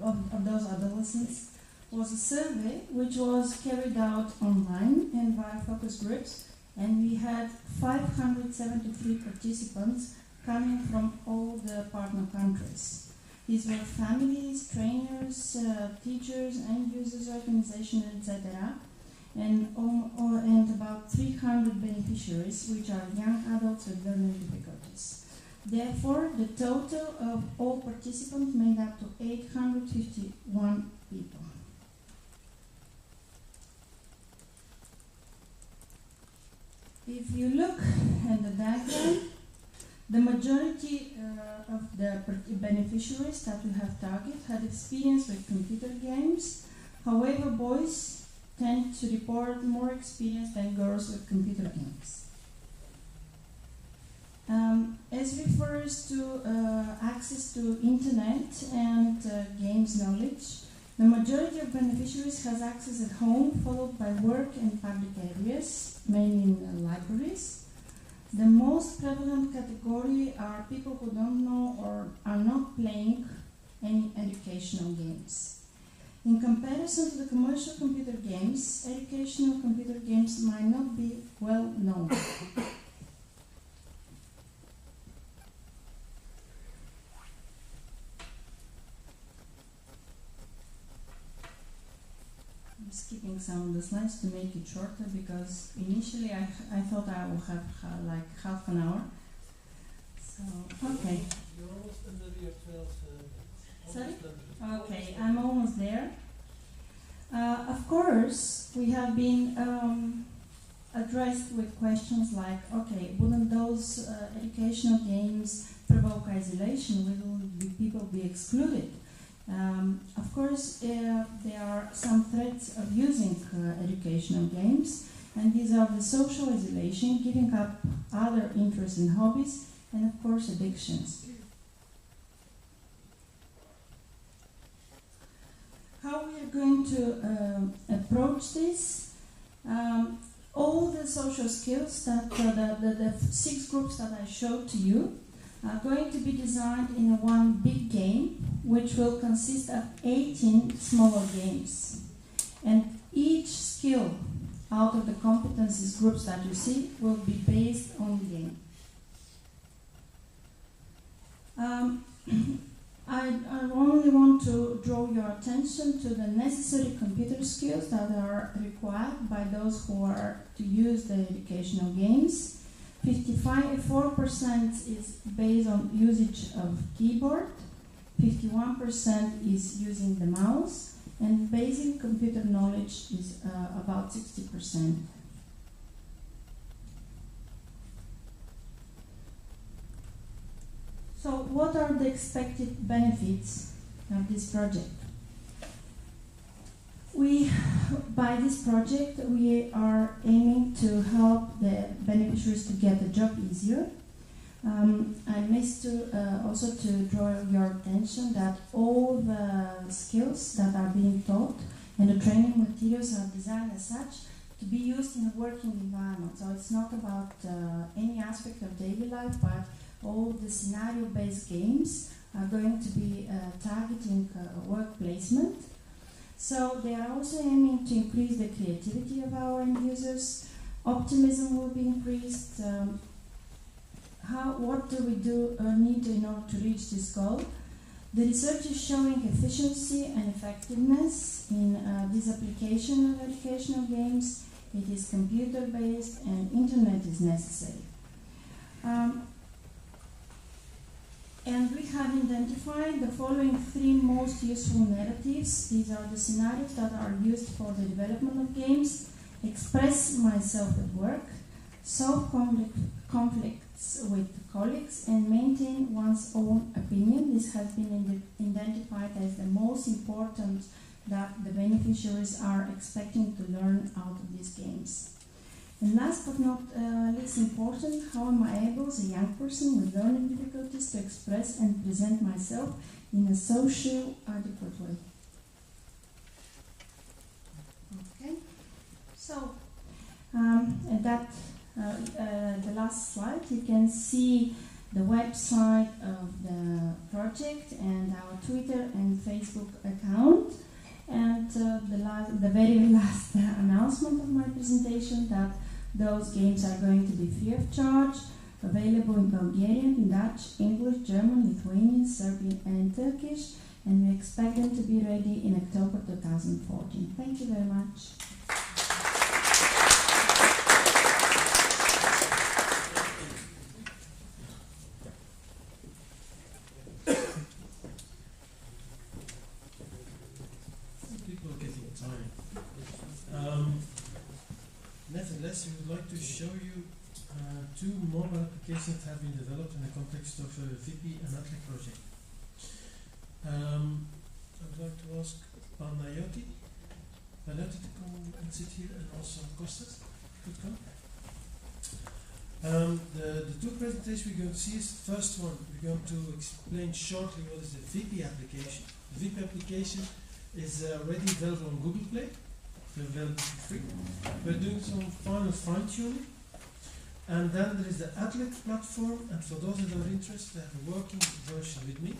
of those adolescents was a survey which was carried out online and via focus groups, and we had 573 participants coming from all the partner countries. These were families, trainers, teachers, end users, organizations, etc. And about 300 beneficiaries, which are young adults with learning difficulties. Therefore, the total of all participants made up to 851 people. If you look at the diagram, the majority of the beneficiaries that we have targeted had experience with computer games. However, boys tend to report more experience than girls with computer games. As refers to access to internet and games knowledge, the majority of beneficiaries has access at home, followed by work and public areas, mainly in libraries. The most prevalent category are people who don't know or are not playing any educational games. In comparison to the commercial computer games, educational computer games might not be well known. I'm skipping some of the slides to make it shorter because initially I thought I would have like half an hour. So, okay. You're almost under your 12 Sorry? Okay, I'm almost there. Of course, we have been addressed with questions like, okay, wouldn't those educational games provoke isolation? Will people be excluded? Of course, there are some threats of using educational games, and these are the social isolation, giving up other interests and hobbies, and of course addictions. How we are going to approach this? All the social skills that the 6 groups that I showed to you are going to be designed in one big game, which will consist of 18 smaller games. And each skill out of the competences groups that you see will be based on the game. I only want to draw your attention to the necessary computer skills that are required by those who are to use the educational games. 54% is based on usage of keyboard, 51% is using the mouse, and basic computer knowledge is about 60%. So what are the expected benefits of this project? By this project, we are aiming to help the beneficiaries to get a job easier. I missed to also to draw your attention that all the skills that are being taught and the training materials are designed as such to be used in a working environment. So it's not about any aspect of daily life, but all the scenario-based games are going to be targeting work placement. So they are also aiming to increase the creativity of our end users. Optimism will be increased. What do we need in order to reach this goal? The research is showing efficiency and effectiveness in this application of educational games. It is computer-based and internet is necessary. And we have identified the following 3 most useful narratives. These are the scenarios that are used for the development of games: express myself at work, solve conflicts with colleagues, and maintain one's own opinion. This has been identified as the most important that the beneficiaries are expecting to learn out of these games. And last but not least important, how am I able as a young person with learning difficulties to express and present myself in a social adequate way? Okay, so the last slide, you can see the website of the project and our Twitter and Facebook account. And the very last announcement of my presentation, that those games are going to be free of charge, available in Bulgarian, in Dutch, English, German, Lithuanian, Serbian, and Turkish, and we expect them to be ready in October 2014. Thank you very much. Nevertheless, we would like to show you 2 mobile applications that have been developed in the context of a ViPi and ATLEC project. I'd like to ask Panayoti to come and sit here, and also Kostas could come. The 2 presentations we're going to see is the first one. We're going to explain shortly what is the ViPi application. The ViPi application is already available on Google Play. Available for free. We're doing some final fine-tuning, and then there is the ATLEC platform, and for those that are interested, I have a working version with me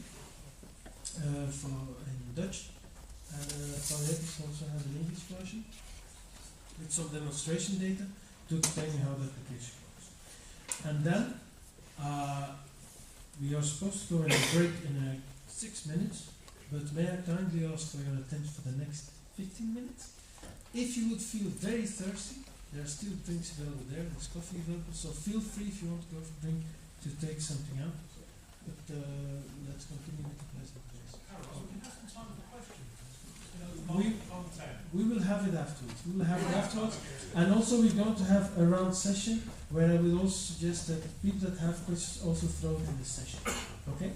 in Dutch, and Panayoti also has an English version with some demonstration data to explain how the application works. And then we are supposed to go in a break in 6 minutes, but may I kindly ask for your attention for the next 15 minutes? If you would feel very thirsty, there are still drinks available there. There's coffee available, so feel free if you want to go for a drink to take something out. But let's continue with the presentation. We will have it afterwards. We will have it afterwards. And also we're going to have a round session where I will also suggest that people that have questions also throw it in the session. Okay?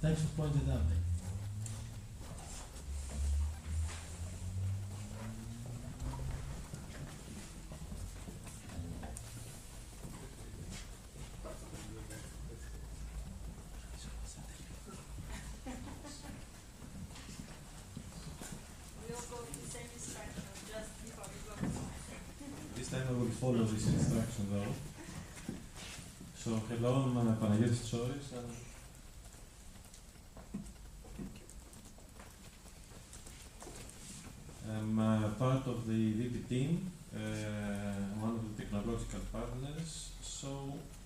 Thanks for pointing it out there. I will follow this instruction though. So hello, I'm Panagiotis Tsoris. I'm part of the ViPi team, one of the technological partners. So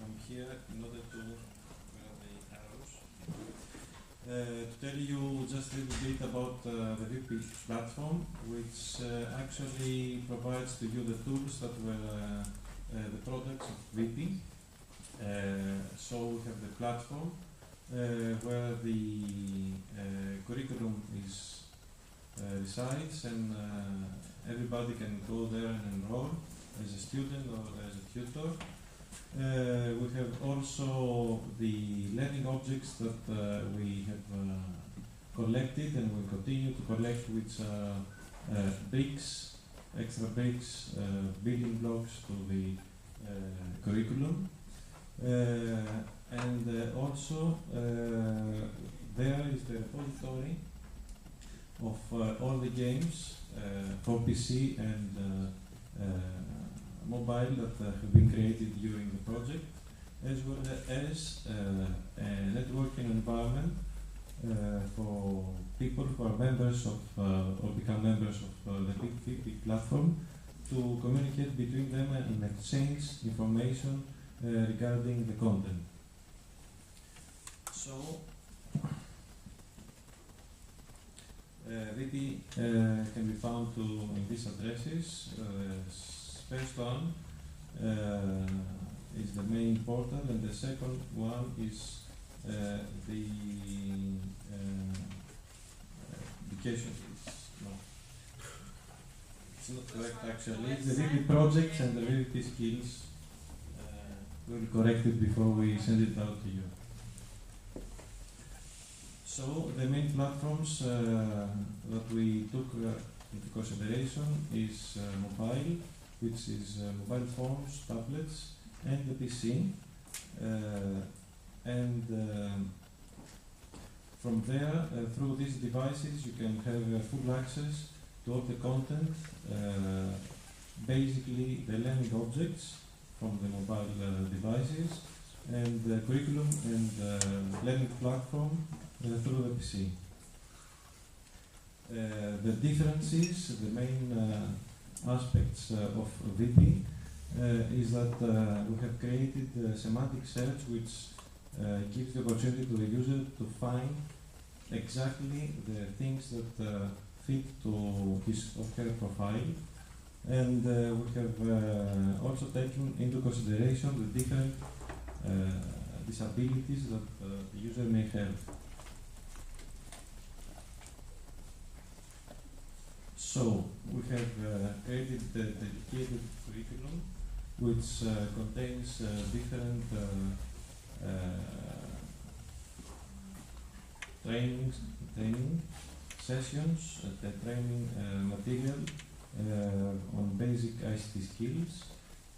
I'm here in order to tell you just a little bit about the ViPi platform, which actually provides to you the tools that were the products of ViPi. So we have the platform where the curriculum is resides, and everybody can go there and enroll as a student or as a tutor. We have also the learning objects that we have collected and will continue to collect, which are bricks, extra bricks, building blocks to the curriculum. And also there is the repository of all the games for PC and mobile that have been created during the project, as well as a networking environment for people who are members of or become members of the ViPi platform, to communicate between them and exchange information regarding the content. So ViPi can be found in these addresses. First one is the main portal, and the second one is the education. It's not correct actually. It's the ViPi projects and the ViPi skills. We'll correct it before we send it out to you. So the main platforms that we took into consideration is mobile, which is mobile phones, tablets, and the PC. From there, through these devices, you can have full access to all the content, basically the learning objects from the mobile devices, and the curriculum and learning platform through the PC. The differences, the main aspects of ViPi is that we have created semantic search, which gives the opportunity to the user to find exactly the things that fit to his or her profile. And we have also taken into consideration the different disabilities that the user may have. So we have created the dedicated curriculum, which contains different training sessions, the training material on basic ICT skills.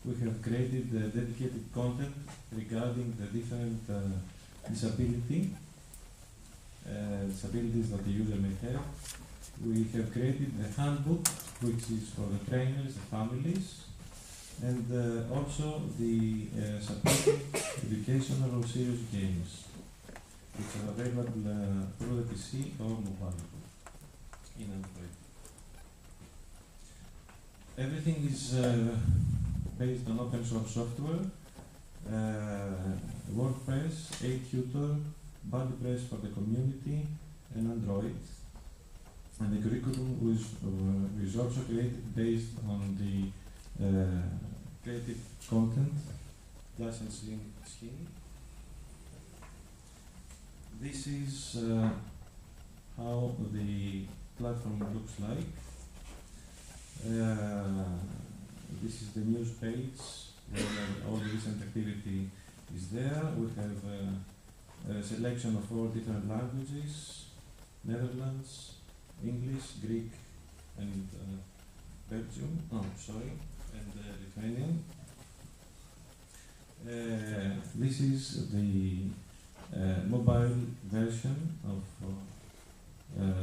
We have created dedicated content regarding the different disabilities that the user may have. We have created the handbook, which is for the trainers, the families, and also the supporting educational or serious games, which are available through the PC or mobile in Android. Everything is based on open source software, WordPress, ATutor, BuddyPress for the community, and Android. And the curriculum is also created based on the creative content licensing scheme. This is how the platform looks like. This is the news page where all the recent activity is there. We have a selection of 4 different languages: Netherlands, English, Greek, and Belgium. Oh, sorry, and Lithuanian. This is the mobile version of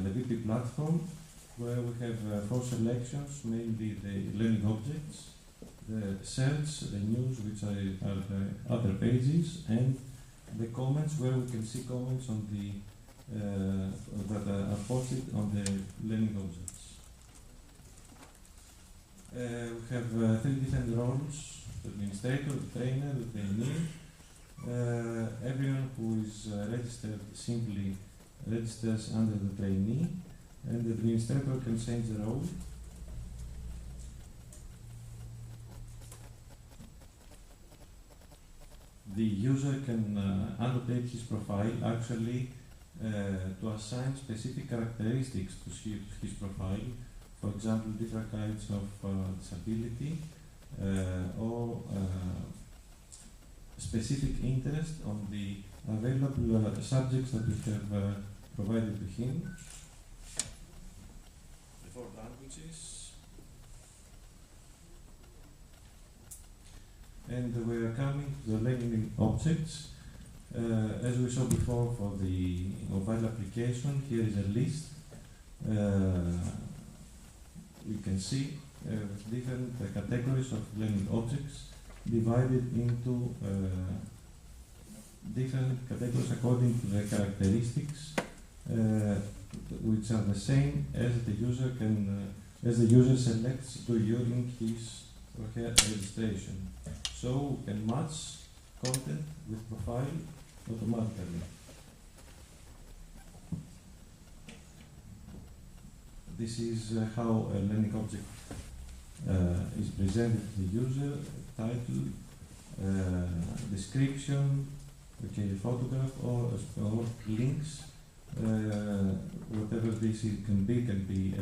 the ViPi platform, where we have 4 selections, mainly the learning objects, the search, the news, which are the other pages, and the comments, where we can see comments on the that are posted on the learning objects. We have 3 different roles: the administrator, the trainer, the trainee. Everyone who is registered simply registers under the trainee, and the administrator can change the role. The user can annotate his profile, actually to assign specific characteristics to his profile. For example, different kinds of disability or specific interest on the available subjects that we have provided to him. The 4 languages. And we are coming to the learning objects. As we saw before for the mobile application, here is a list. We can see different categories of learning objects divided into different categories according to the characteristics, which are the same as the user as the user selects during his or her registration. So we can match content with profile automatically. This is how a learning object is presented to the user: title, description, okay, photograph, or links. Whatever this can be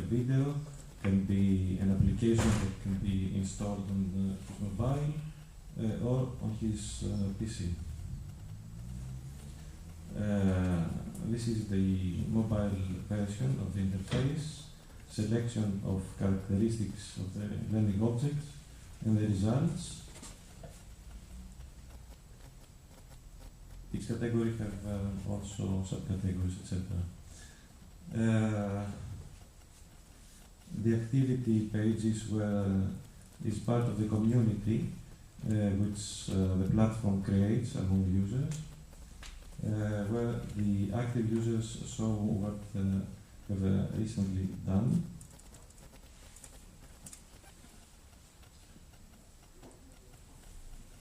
a video, can be an application that can be installed on his mobile or on his PC. This is the mobile version of the interface, selection of characteristics of the learning object and the results. Each category have also subcategories, etc. The activity pages is part of the community which the platform creates among the users, where the active users show what have recently done.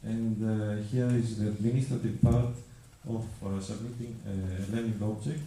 And here is the administrative part of submitting a learning object.